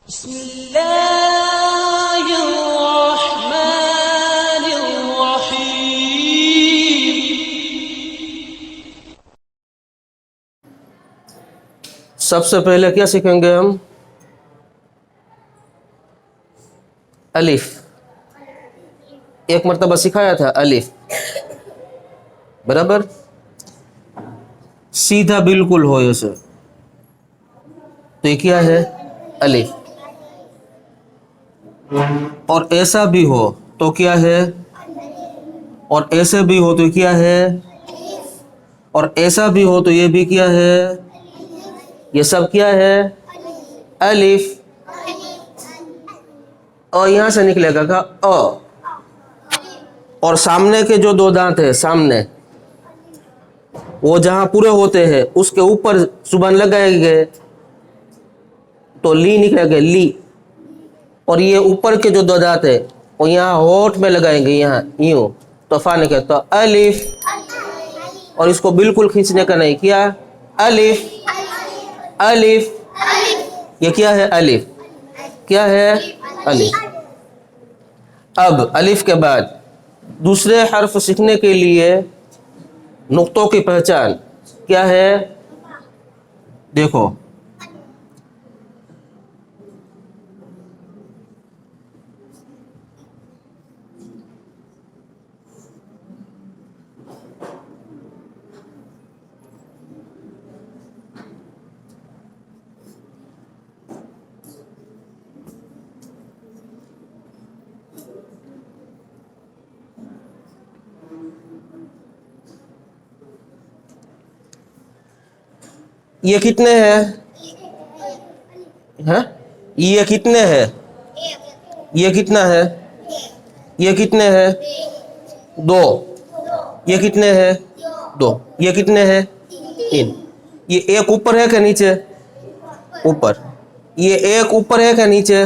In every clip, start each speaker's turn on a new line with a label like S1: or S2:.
S1: सबसे पहले क्या सीखेंगे हम? अलिफ। एक मर्तबा सिखाया था अलिफ, बराबर। सीधा बिल्कुल हो ऐसे, तो ये क्या है? अलिफ। और ऐसा भी हो तो क्या है? और ऐसे भी हो तो क्या है? और ऐसा भी हो तो ये भी क्या है? ये सब क्या है? अलिफ। और यहां से निकलेगा का अ। और सामने के जो दो दांत है सामने, वो जहां पूरे होते हैं उसके ऊपर जुबान लगाएंगे तो ली निकलेगा, ली। और ये ऊपर के जो दो दांत है वो यहाँ होठ में लगाएंगे, यहाँ यूं, तो फा निकले तो अलिफ। और इसको बिल्कुल खींचने का नहीं, किया अलिफ, अलिफ। ये क्या है? अलिफ। क्या है? अलिफ। अब अलिफ के बाद दूसरे हर्फ सीखने के लिए नुक्तों की पहचान क्या है? देखो, ये कितने हैं? हैं? ये कितने हैं? ये कितना है? ये कितने हैं? दो। ये कितने हैं? दो। ये कितने हैं? तीन। ये एक ऊपर है क्या नीचे? ऊपर। ये एक ऊपर है क्या नीचे?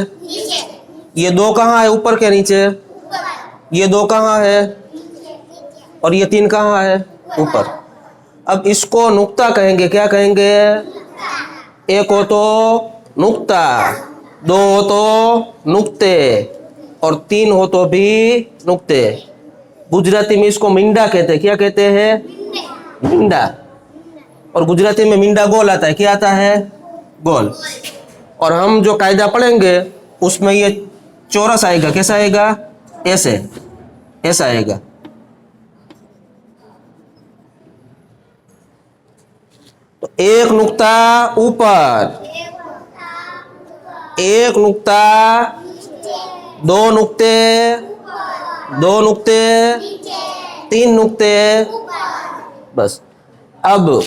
S1: ये दो कहाँ है? ऊपर क्या नीचे? ये दो कहाँ है? और ये तीन कहाँ है? ऊपर। अब इसको नुक्ता कहेंगे। क्या कहेंगे? एक हो तो नुक्ता, दो हो तो नुक्ते, और तीन हो तो भी नुक्ते। गुजराती में इसको मिंडा कहते हैं। क्या कहते हैं? मिंडा। और गुजराती में मिंडा गोल आता है। क्या आता है? गोल। और हम जो कायदा पढ़ेंगे उसमें ये चौरस आएगा। कैसा आएगा? ऐसे, ऐसा आएगा। तो एक नुक्ता ऊपर, एक नुक्ता, दो नुक्ते, दो नुक्ते, तीन नुक्ते, बस। अब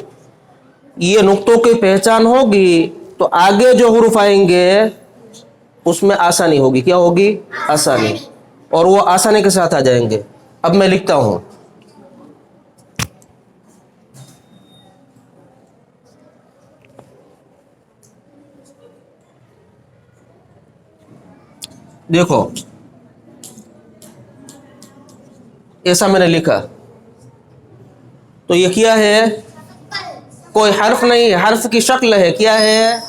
S1: ये नुक्तों की पहचान होगी तो आगे जो हुरूफ आएंगे उसमें आसानी होगी। क्या होगी? आसानी। और वो आसानी के साथ आ जाएंगे। अब मैं लिखता हूं, देखो ऐसा मैंने लिखा, तो ये क्या है? कोई हर्फ नहीं है, हर्फ की शक्ल है। क्या है?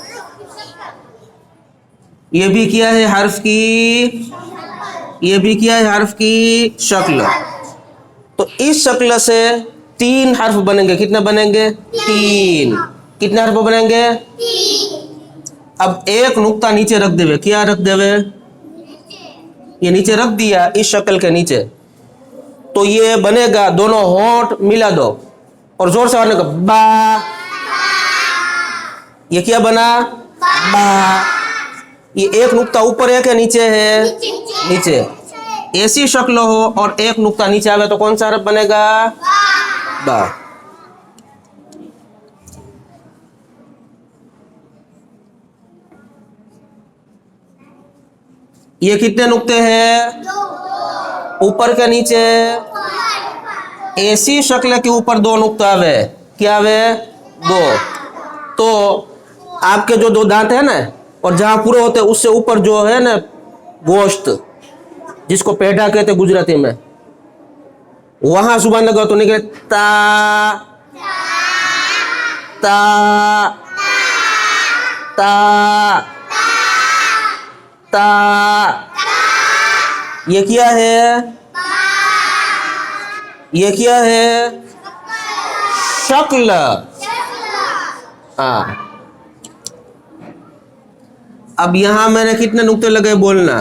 S1: ये भी क्या है? हर्फ की। ये भी क्या है? हर्फ की शक्ल। तो इस शक्ल से तीन हर्फ बनेंगे। कितने बनेंगे? तीन। कितने हर्फ बनेंगे? अब एक नुक्ता नीचे रख देवे। क्या रख देवे? ये नीचे रख दिया इस शक्ल के नीचे, तो ये बनेगा, दोनों होंठ मिला दो और जोर से बनेगा बा। ये क्या बना? बा। ये एक नुक्ता ऊपर है क्या नीचे है? नीचे। ऐसी शक्ल हो और एक नुक्ता नीचे आवे तो कौन सा हर्फ बनेगा? बा। ये कितने नुक्ते हैं? ऊपर के नीचे। ऐसी शक्ल के ऊपर दो नुक्ता आवे। क्या आवे? दो। तो आपके जो दो दांत है ना, और जहां पूरे होते हैं उससे ऊपर जो है ना गोश्त, जिसको पेढ़ा कहते गुजराती में, वहां जुबान लगा तो निकले ता, ता, ता, ता। ये क्या है? ये क्या है? शक्ल। हाँ। अब यहां मैंने कितने नुक्ते लगे बोलना।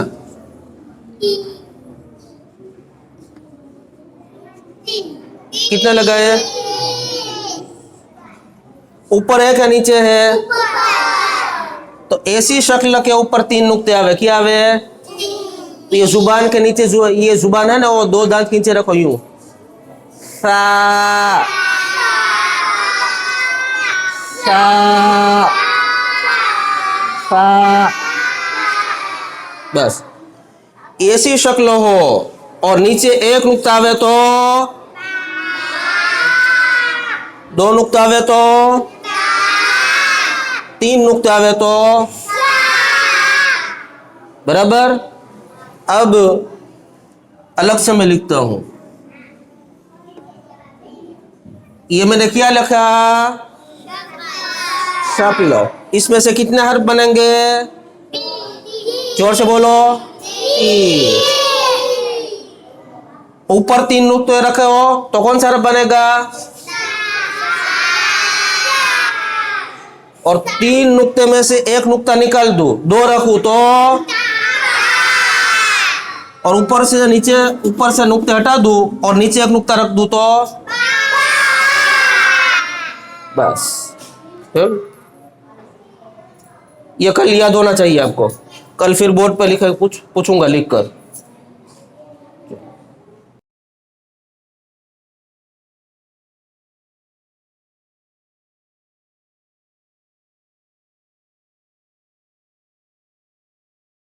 S1: कितने लगाए? ऊपर है क्या नीचे है? तो ऐसी शक्ल के ऊपर 3 नुक्ते आवे। क्या आवे? तो ये जुबान के नीचे जो ये जुबान है ना, वो 2 दांत नीचे रखो यूं। सा सा सा। बस ऐसी शक्ल हो और नीचे 1 नुक्ता आवे तो, 2 नुक्ता आवे तो, 3 नुक्ते आवे तो, बराबर। अब अलग से मैं लिखता हूं। ये मैंने क्या लिखा? शक्ल। इसमें से कितने हर्फ बनेंगे? जोर से बोलो। 3। ऊपर 3 नुक्ते रखे हो तो कौन सा हर्फ बनेगा? और 3 नुक्ते में से 1 नुक्ता निकाल दूं, 2 रखूं तो, और ऊपर से नुक्ते हटा दूं और नीचे 1 नुक्ता रख दूं तो, बस। ये कल याद होना चाहिए आपको। कल फिर बोर्ड पर लिख पूछूंगा लिख कर।